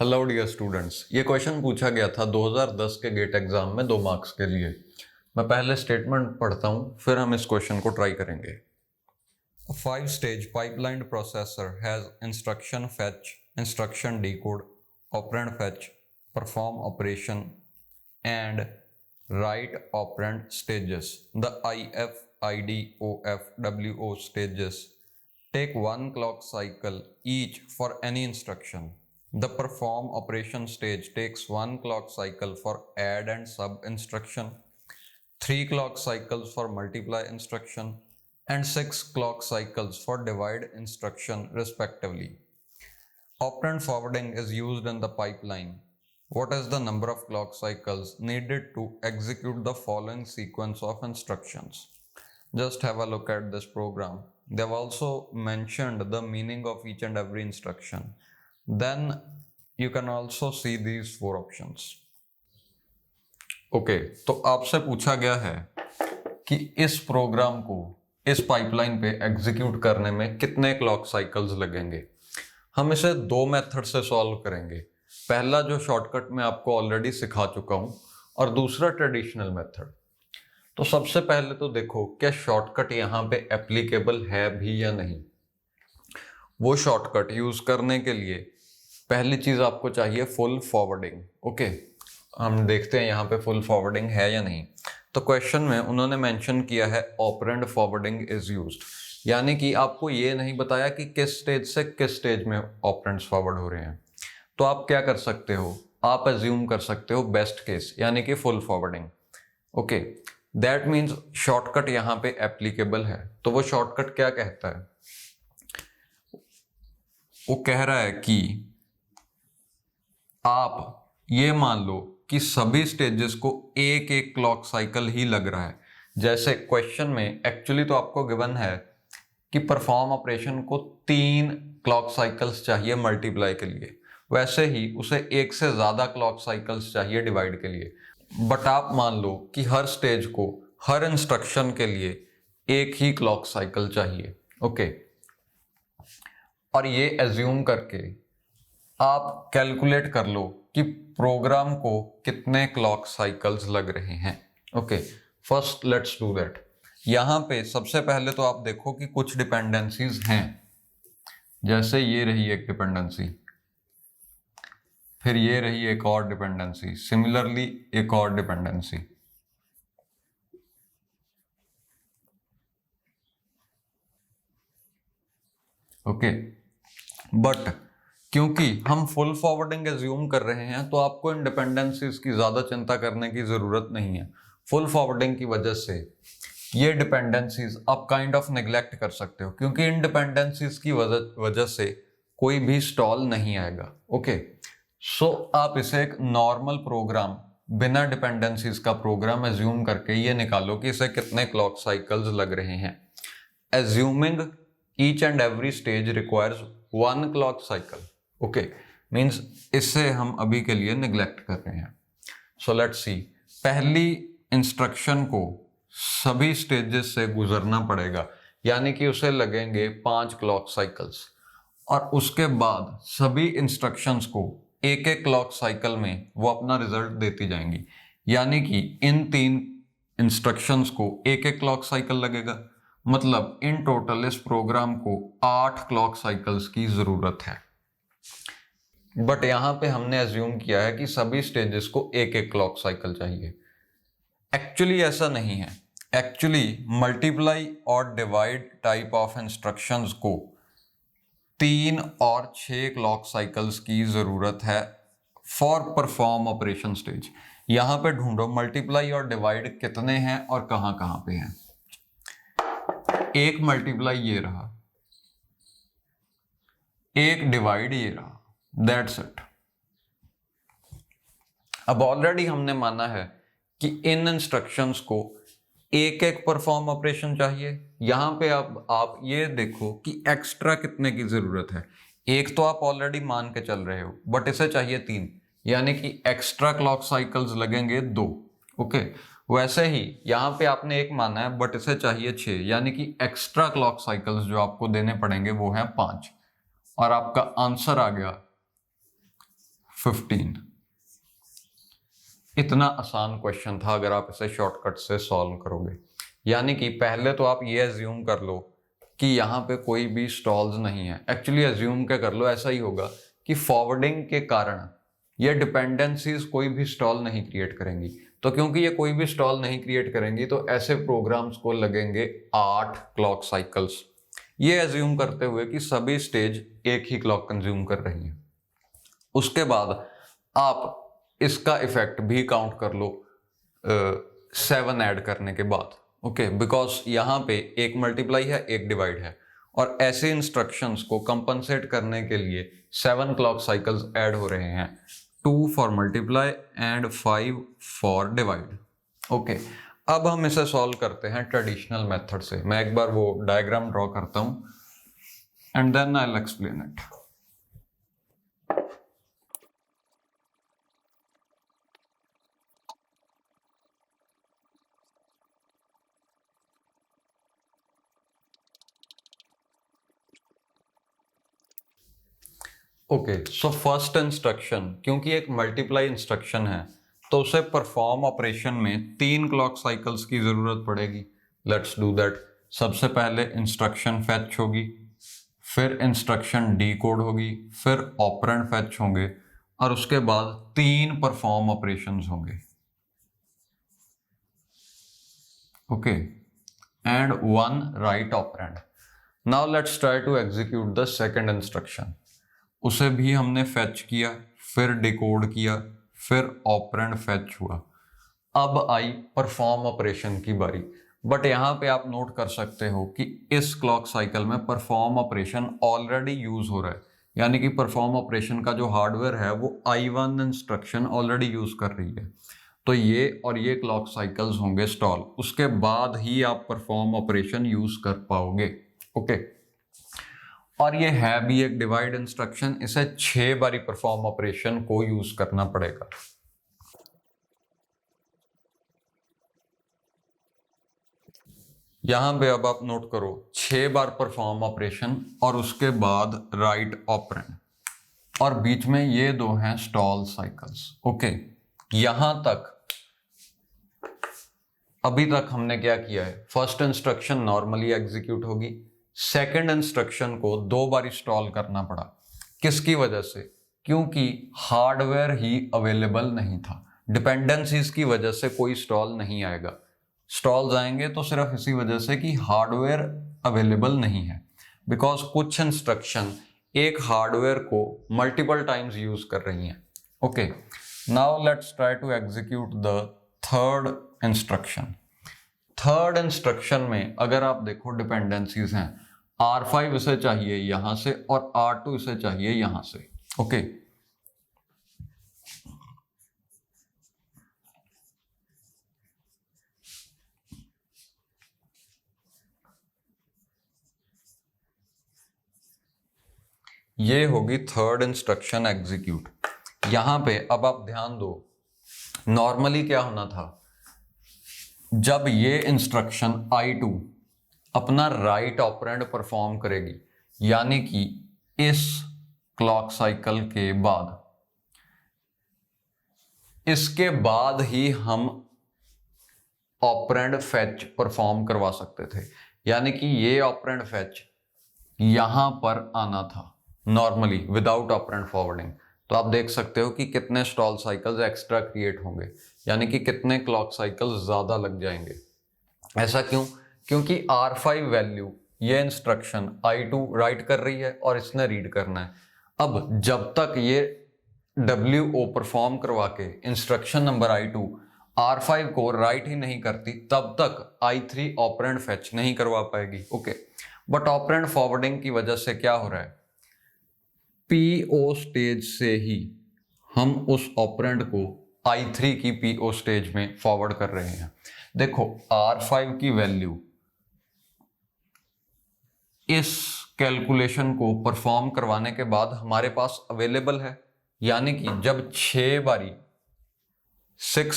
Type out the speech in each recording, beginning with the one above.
Hello dear students, ये question पूछा गया था 2010 के गेट एग्जाम में 2 मार्क्स के लिए। मैं पहले स्टेटमेंट पढ़ता हूँ, फिर हम इस क्वेश्चन को ट्राई करेंगे। A 5-stage pipelined processor has instruction fetch, instruction decode, operand fetch, perform operation, and write operand stages. The IF, ID, OF, WO stages take 1 clock cycle each for any instruction. The perform operation stage takes 1 clock cycle for add and sub instruction, 3 clock cycles for multiply instruction, and 6 clock cycles for divide instruction respectively. Operand forwarding is used in the pipeline. What is the number of clock cycles needed to execute the following sequence of instructions? Just have a look at this program. They have also mentioned the meaning of each and every instruction. Then you can also see these 4 options. Okay, तो आपसे पूछा गया है कि इस programme को इस pipeline पे एग्जीक्यूट करने में कितने क्लॉक साइकिल्स लगेंगे। हम इसे 2 मेथड से सॉल्व करेंगे। पहला जो शॉर्टकट मैं आपको ऑलरेडी सिखा चुका हूं, और दूसरा ट्रेडिशनल मेथड। तो सबसे पहले तो देखो क्या शॉर्टकट यहाँ पे एप्लीकेबल है भी या नहीं। वो शॉर्टकट यूज करने के लिए पहली चीज आपको चाहिए फुल फॉरवर्डिंग। ओके, हम देखते हैं यहाँ पे फुल फॉरवर्डिंग है या नहीं। तो क्वेश्चन में उन्होंने मेंशन किया है ऑपरेंड फॉरवर्डिंग इज यूज्ड, यानी कि आपको ये नहीं बताया कि किस स्टेज से किस स्टेज में ऑपरेंड्स फॉरवर्ड हो रहे हैं। तो आप क्या कर सकते हो, आप एज्यूम कर सकते हो बेस्ट केस यानी कि full forwarding. Okay, that means shortcut यहाँ पे एप्लीकेबल है। तो वो शॉर्टकट क्या कहता है, वो कह रहा है कि आप ये मान लो कि सभी स्टेजेस को एक एक क्लॉक साइकिल ही लग रहा है। जैसे क्वेश्चन में एक्चुअली तो आपको गिवन है कि परफॉर्म ऑपरेशन को 3 क्लॉक साइकिल्स चाहिए मल्टीप्लाई के लिए, वैसे ही उसे 1 से ज्यादा क्लॉक साइकिल्स चाहिए डिवाइड के लिए। बट आप मान लो कि हर स्टेज को हर इंस्ट्रक्शन के लिए एक ही क्लॉक साइकिल चाहिए। ओके, और ये एज्यूम करके आप कैलकुलेट कर लो कि प्रोग्राम को कितने क्लॉक साइकिल्स लग रहे हैं। Okay, first let's do that. यहां पे सबसे पहले तो आप देखो कि कुछ डिपेंडेंसीज हैं। जैसे ये रही एक डिपेंडेंसी, फिर ये रही एक और डिपेंडेंसी, सिमिलरली एक और डिपेंडेंसी। ओके, बट क्योंकि हम फुल फॉरवर्डिंग एज्यूम कर रहे हैं तो आपको इन डिपेंडेंसीज की ज्यादा चिंता करने की जरूरत नहीं है। फुल फॉरवर्डिंग की वजह से ये डिपेंडेंसीज आप काइंड ऑफ नेग्लेक्ट कर सकते हो, क्योंकि इन डिपेंडेंसीज की वजह से कोई भी स्टॉल नहीं आएगा। ओके, सो आप इसे एक नॉर्मल प्रोग्राम बिना डिपेंडेंसीज का प्रोग्राम एज्यूम करके ये निकालो कि इसे कितने क्लॉक साइकिल्स लग रहे हैं। Assuming each and every stage requires 1 clock cycle. Okay, means इससे हम अभी के लिए निग्लेक्ट कर रहे हैं। सो लेट्स सी, पहली इंस्ट्रक्शन को सभी स्टेजेस से गुजरना पड़ेगा, यानी कि उसे लगेंगे 5 क्लॉक साइकिल्स, और उसके बाद सभी इंस्ट्रक्शंस को एक एक क्लॉक साइकिल में वो अपना रिजल्ट देती जाएंगी, यानी कि इन 3 इंस्ट्रक्शंस को एक एक क्लॉक साइकिल लगेगा। मतलब इन टोटल इस प्रोग्राम को 8 क्लॉक साइकिल्स की जरूरत है। बट यहां पे हमने एज्यूम किया है कि सभी स्टेजेस को एक एक क्लॉक साइकिल चाहिए। एक्चुअली ऐसा नहीं है। एक्चुअली मल्टीप्लाई और डिवाइड टाइप ऑफ इंस्ट्रक्शंस को 3 और 6 क्लॉक साइकिल्स की जरूरत है फॉर परफॉर्म ऑपरेशन स्टेज। यहां पे ढूंढो मल्टीप्लाई और डिवाइड कितने हैं और कहां कहां पे हैं। एक मल्टीप्लाई ये रहा, एक डिवाइड ये रहा, दैट्स इट। अब ऑलरेडी हमने माना है कि इन इंस्ट्रक्शंस को एक एक परफॉर्म ऑपरेशन चाहिए। यहां पे अब आप ये देखो कि एक्स्ट्रा कितने की जरूरत है। एक तो आप ऑलरेडी मान के चल रहे हो, बट इसे चाहिए 3, यानी कि एक्स्ट्रा क्लॉक साइकिल्स लगेंगे 2। ओके, वैसे ही यहां पे आपने एक माना है, बट इसे चाहिए 6, यानी कि एक्स्ट्रा क्लॉक साइकिल्स जो आपको देने पड़ेंगे वो है 5। और आपका आंसर आ गया 15। इतना आसान क्वेश्चन था अगर आप इसे शॉर्टकट से सॉल्व करोगे। यानी कि पहले तो आप ये एज्यूम कर लो कि यहाँ पे कोई भी स्टॉल्स नहीं है। एक्चुअली एज्यूम क्या कर लो, ऐसा ही होगा कि फॉरवर्डिंग के कारण ये डिपेंडेंसीज कोई भी स्टॉल नहीं क्रिएट करेंगी। तो क्योंकि ये कोई भी स्टॉल नहीं क्रिएट करेंगी तो ऐसे प्रोग्राम्स को लगेंगे 8 क्लॉक साइकिल्स, ये एज्यूम करते हुए कि सभी स्टेज एक ही क्लॉक कंज्यूम कर रही हैं। उसके बाद आप इसका इफेक्ट भी काउंट कर लो 7 ऐड करने के बाद। ओके, बिकॉज यहाँ पे एक मल्टीप्लाई है एक डिवाइड है, और ऐसे इंस्ट्रक्शंस को कंपनसेट करने के लिए 7 क्लॉक साइकिल्स ऐड हो रहे हैं, 2 for multiply and 5 for divide. Okay, अब हम इसे सॉल्व करते हैं ट्रेडिशनल मेथड से। मैं एक बार वो डायग्राम ड्रॉ करता हूँ and then I will explain it. Okay, so first instruction, क्योंकि एक मल्टीप्लाई इंस्ट्रक्शन है तो उसे परफॉर्म ऑपरेशन में 3 क्लॉक साइकिल्स की जरूरत पड़ेगी। Let's do that. सबसे पहले इंस्ट्रक्शन फैच होगी, फिर इंस्ट्रक्शन डीकोड होगी, फिर ऑपरेंड फैच होंगे, और उसके बाद 3 परफॉर्म ऑपरेशंस होंगे। Okay, and 1 right operand. Now let's try to execute the second instruction. उसे भी हमने फैच किया, फिर डिकोड किया, फिर ऑपरेंड फैच हुआ। अब आई परफॉर्म ऑपरेशन की बारी। बट यहाँ पे आप नोट कर सकते हो कि इस क्लॉक साइकिल में परफॉर्म ऑपरेशन ऑलरेडी यूज हो रहा है, यानी कि परफॉर्म ऑपरेशन का जो हार्डवेयर है वो I1 इंस्ट्रक्शन ऑलरेडी यूज कर रही है। तो ये और ये क्लॉक साइकिल्स होंगे स्टॉल, उसके बाद ही आप परफॉर्म ऑपरेशन यूज कर पाओगे। ओके, और ये है भी एक डिवाइड इंस्ट्रक्शन, इसे 6 बारी परफॉर्म ऑपरेशन को यूज करना पड़ेगा। यहां पे अब आप नोट करो 6 बार परफॉर्म ऑपरेशन और उसके बाद राइट ऑपरेंड, और बीच में ये 2 हैं स्टॉल साइकिल्स। ओके, यहां तक अभी तक हमने क्या किया है, फर्स्ट इंस्ट्रक्शन नॉर्मली एग्जीक्यूट होगी, सेकंड इंस्ट्रक्शन को 2 बार स्टॉल करना पड़ा। किसकी वजह से? क्योंकि हार्डवेयर ही अवेलेबल नहीं था। डिपेंडेंसीज की वजह से कोई स्टॉल नहीं आएगा। स्टॉल्स आएंगे तो सिर्फ इसी वजह से कि हार्डवेयर अवेलेबल नहीं है, बिकॉज कुछ इंस्ट्रक्शन एक हार्डवेयर को मल्टीपल टाइम्स यूज कर रही हैं। Okay, now let's try to execute the third instruction. Third instruction में अगर आप देखो डिपेंडेंसीज हैं, R5 इसे चाहिए यहां से और R2 इसे चाहिए यहां से। ओके, ये होगी थर्ड इंस्ट्रक्शन एग्जीक्यूट। यहां पे अब आप ध्यान दो, नॉर्मली क्या होना था, जब ये इंस्ट्रक्शन I2 अपना राइट ऑपरेंड परफॉर्म करेगी, यानी कि इस क्लॉक साइकिल के बाद, इसके बाद ही हम ऑपरेंड फेच परफॉर्म करवा सकते थे। यानी कि ये ऑपरेंड फेच यहां पर आना था नॉर्मली विदाउट ऑपरेंड फॉरवर्डिंग। तो आप देख सकते हो कि कितने स्टॉल साइकिल्स एक्स्ट्रा क्रिएट होंगे, यानी कि कितने क्लॉक साइकिल्स ज्यादा लग जाएंगे। ऐसा क्यों? क्योंकि R5 वैल्यू ये इंस्ट्रक्शन I2 राइट कर रही है और इसने रीड करना है। अब जब तक ये WO परफॉर्म करवा के इंस्ट्रक्शन नंबर I2 R5 को राइट ही नहीं करती, तब तक I3 ऑपरेंड फेच नहीं करवा पाएगी। ओके, बट ऑपरेंड फॉरवर्डिंग की वजह से क्या हो रहा है, PO स्टेज से ही हम उस ऑपरेंड को I3 की PO स्टेज में फॉरवर्ड कर रहे हैं। देखो R5 की वैल्यू इस कैलकुलेशन को परफॉर्म करवाने के बाद हमारे पास अवेलेबल है, यानी कि जब 6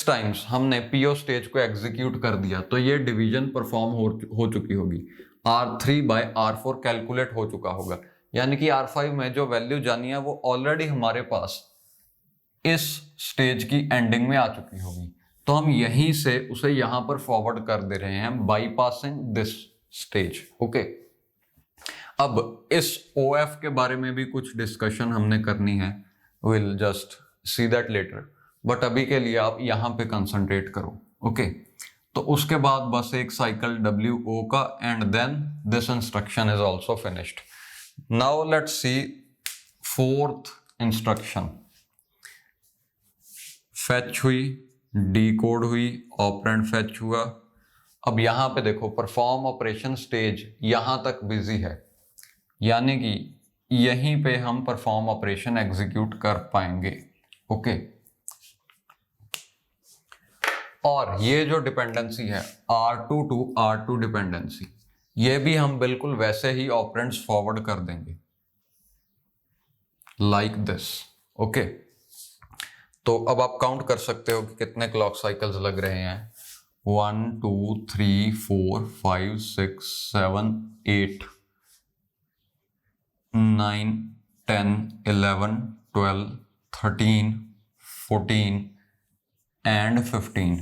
टाइम्स हमने PO स्टेज को एग्जीक्यूट कर दिया तो ये डिवीजन परफॉर्म हो चुकी होगी, R3 बाय R4 कैलकुलेट हो चुका होगा, यानी कि R5 में जो वैल्यू जानी है वो ऑलरेडी हमारे पास इस स्टेज की एंडिंग में आ चुकी होगी, तो हम यहीं से उसे यहां पर फॉरवर्ड कर दे रहे हैं बाईपासिंग दिस स्टेज। ओके, अब इस OF के बारे में भी कुछ डिस्कशन हमने करनी है, will just see that later, but अभी के लिए आप यहां पे कंसंट्रेट करो। ओके, तो उसके बाद बस एक साइकिल WO का and then this instruction is also finished. Now let's see fourth instruction. Fetch हुई, डीकोड हुई, ऑपरेंड फैच हुआ। अब यहां पे देखो परफॉर्म ऑपरेशन स्टेज यहां तक बिजी है, यानी कि यहीं पे हम परफॉर्म ऑपरेशन एग्जीक्यूट कर पाएंगे। ओके, और ये जो डिपेंडेंसी है R2 टू R2 डिपेंडेंसी, ये भी हम बिल्कुल वैसे ही ऑपरेंड्स फॉरवर्ड कर देंगे लाइक दिस। ओके, तो अब आप काउंट कर सकते हो कि कितने क्लॉक साइकिल्स लग रहे हैं। 1 2 3 4 5 6 7 8 9 10 11 12 13 14 एंड 15।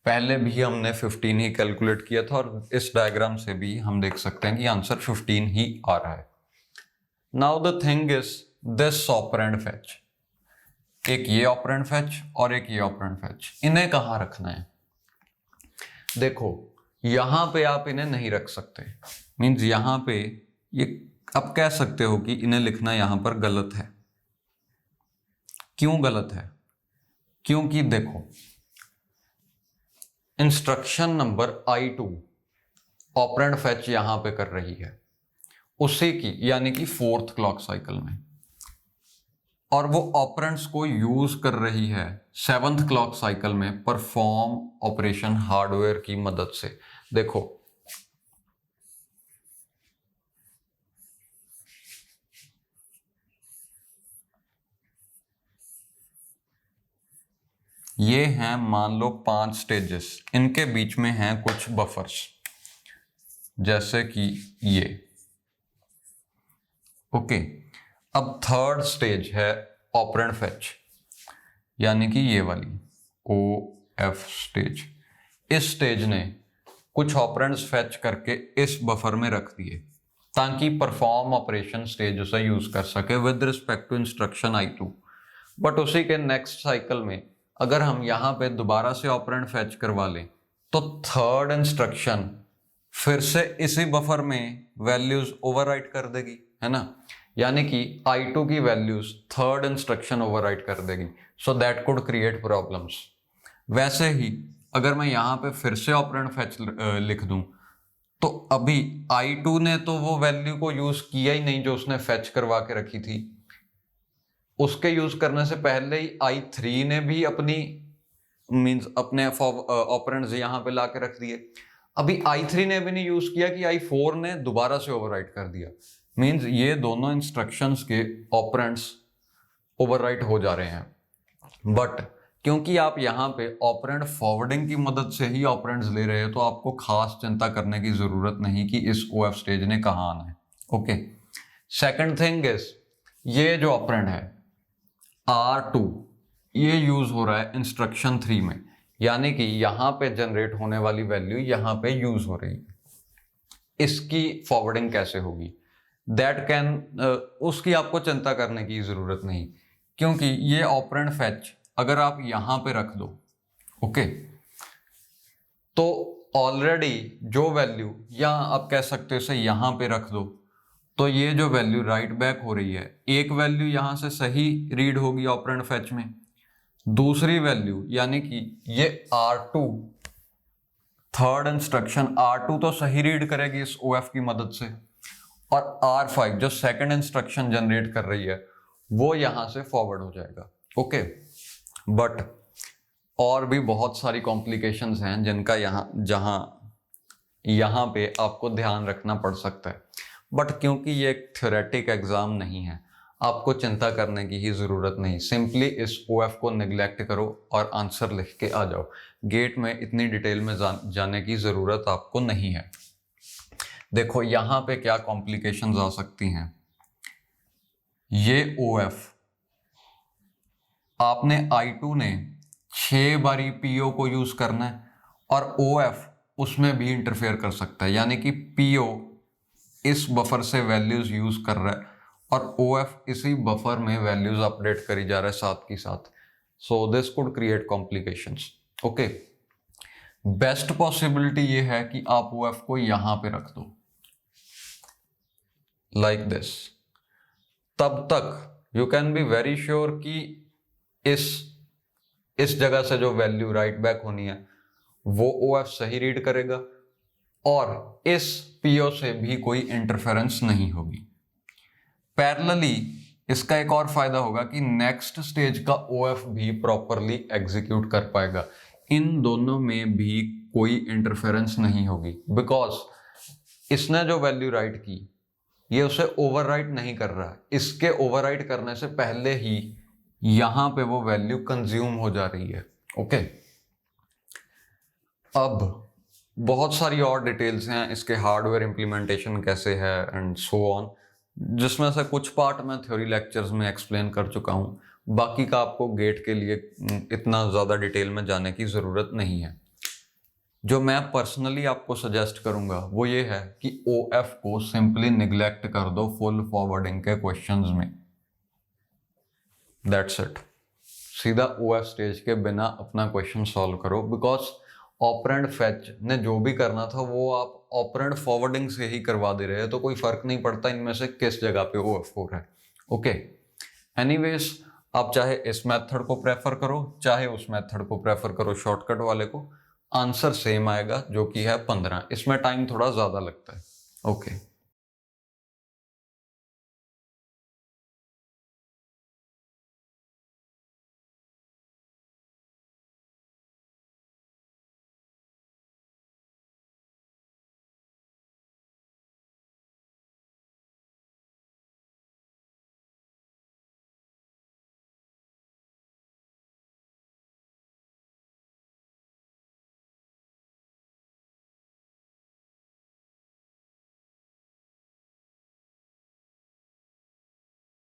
पहले भी हमने 15 ही कैलकुलेट किया था और इस डायग्राम से भी हम देख सकते हैं कि आंसर 15 ही आ रहा है। Now the thing is this operand fetch, एक ये ऑपरेंड फैच और एक ये ऑपरेंड फैच, इन्हें कहाँ रखना है? देखो यहां पे आप इन्हें नहीं रख सकते, मींस यहां पे ये आप कह सकते हो कि इन्हें लिखना यहां पर गलत है। क्यों गलत है? क्योंकि देखो instruction number I2 operand fetch यहां पे कर रही है उसी की, यानी कि फोर्थ क्लॉक साइकिल में, और वो ऑपरेंड्स को यूज कर रही है सेवंथ क्लॉक साइकिल में परफॉर्म ऑपरेशन हार्डवेयर की मदद से। देखो ये हैं मान लो 5 स्टेजेस, इनके बीच में हैं कुछ बफर्स जैसे कि ये। ओके, अब थर्ड स्टेज है ऑपरेंड फैच, यानी कि ये वाली OF स्टेज। इस स्टेज ने कुछ ऑपरेंड्स फैच करके इस बफर में रख दिए ताकि परफॉर्म ऑपरेशन स्टेज उसे यूज कर सके with respect to instruction I2। But उसी के नेक्स्ट साइकिल में अगर हम यहां पे दोबारा से ऑपरेंड फैच करवा लें तो थर्ड इंस्ट्रक्शन फिर से इसी बफर में वैल्यूज ओवरराइट कर देगी, है ना, यानी कि I2 की वैल्यूज थर्ड इंस्ट्रक्शन ओवरराइट कर देगी, so that could create problems. वैसे ही अगर मैं यहां पे फिर से ऑपरेंड फैच लिख दूं तो अभी I2 ने तो वो वैल्यू को यूज किया ही नहीं जो उसने फैच करवा के रखी थी, उसके यूज करने से पहले ही I3 ने भी अपनी मींस अपने ऑपरेंड्स यहां पे ला के रख दिए। अभी I3 ने भी नहीं यूज किया कि I4 ने दोबारा से ओवरराइट कर दिया, मींस ये दोनों इंस्ट्रक्शंस के ऑपरेंड्स ओवरराइट हो जा रहे हैं। बट क्योंकि आप यहाँ पे ऑपरेंड फॉरवर्डिंग की मदद से ही ऑपरेंड्स ले रहे हो तो आपको खास चिंता करने की जरूरत नहीं कि इस OF स्टेज ने कहाँ आना है। ओके, सेकंड थिंग इज ये जो ऑपरेंड है R2 ये यूज हो रहा है इंस्ट्रक्शन 3 में, यानी कि यहां पे जनरेट होने वाली वैल्यू यहां पे यूज हो रही है। इसकी फॉरवर्डिंग कैसे होगी दैट कैन उसकी आपको चिंता करने की जरूरत नहीं, क्योंकि ये ऑपरेंड फैच अगर आप यहां पे रख दो, ओके, तो ऑलरेडी जो वैल्यू, या आप कह सकते हो इसे यहां पे रख दो, तो ये जो वैल्यू राइट बैक हो रही है, एक वैल्यू यहां से सही रीड होगी ऑपरेंड फैच में, दूसरी वैल्यू यानी कि ये R2 थर्ड इंस्ट्रक्शन R2 तो सही रीड करेगी इस OF की मदद से, और R5 जो सेकंड इंस्ट्रक्शन जनरेट कर रही है वो यहां से फॉरवर्ड हो जाएगा। ओके, बट और भी बहुत सारी कॉम्प्लिकेशंस हैं जिनका यहां पे आपको ध्यान रखना पड़ सकता है, बट क्योंकि ये एक थ्योरेटिक एग्जाम नहीं है आपको चिंता करने की ही जरूरत नहीं, सिंपली इस OF को निगलेक्ट करो और आंसर लिख के आ जाओ। गेट में इतनी डिटेल में जाने की जरूरत आपको नहीं है। देखो यहां पे क्या कॉम्प्लिकेशंस आ सकती हैं। ये OF आपने I2 ने 6 बारी PO को यूज करना है और OF उसमें भी इंटरफेयर कर सकता है, यानी कि PO इस बफर से वैल्यूज यूज कर रहा है और OF इसी बफर में वैल्यूज अपडेट करी जा रहा है साथ की साथ। So this could create complications. Okay, best possibility ये है कि आप OF को यहां पे रख दो लाइक दिस। तब तक you can be very sure कि इस जगह से जो वैल्यू राइट बैक होनी है वो OF सही रीड करेगा और इस PO से भी कोई इंटरफेरेंस नहीं होगी। पैरेलली इसका एक और फायदा होगा कि नेक्स्ट स्टेज का OF भी प्रॉपरली एग्जीक्यूट कर पाएगा। इन दोनों में भी कोई इंटरफेरेंस नहीं होगी, बिकॉज इसने जो वैल्यू राइट की ये उसे ओवरराइट नहीं कर रहा है। इसके ओवरराइट करने से पहले ही यहां पे वो वैल्यू कंज्यूम हो जा रही है। ओके, अब बहुत सारी और डिटेल्स हैं इसके, हार्डवेयर इंप्लीमेंटेशन कैसे है एंड सो ऑन, जिसमें से कुछ पार्ट मैं थ्योरी लेक्चर्स में एक्सप्लेन कर चुका हूं। बाकी का आपको गेट के लिए इतना ज़्यादा डिटेल में जाने की ज़रूरत नहीं है। जो मैं पर्सनली आपको सजेस्ट करूंगा वो ये है कि OF को सिंपली निग्लेक्ट कर दो फुल फॉरवर्डिंग के क्वेश्चंस में। दैट्स इट, सीधा OF स्टेज के बिना अपना क्वेश्चन सॉल्व करो, बिकॉज ऑपरेंड फेच ने जो भी करना था वो आप ऑपरेंड फॉरवर्डिंग से ही करवा दे रहे हैं, तो कोई फर्क नहीं पड़ता इनमें से किस जगह पे OF हो रहा है। ओके, एनीवेज आप चाहे इस मेथड को प्रेफर करो चाहे उस मेथड को प्रेफर करो, शॉर्टकट वाले को, आंसर सेम आएगा जो कि है 15। इसमें टाइम थोड़ा ज्यादा लगता है। ओके।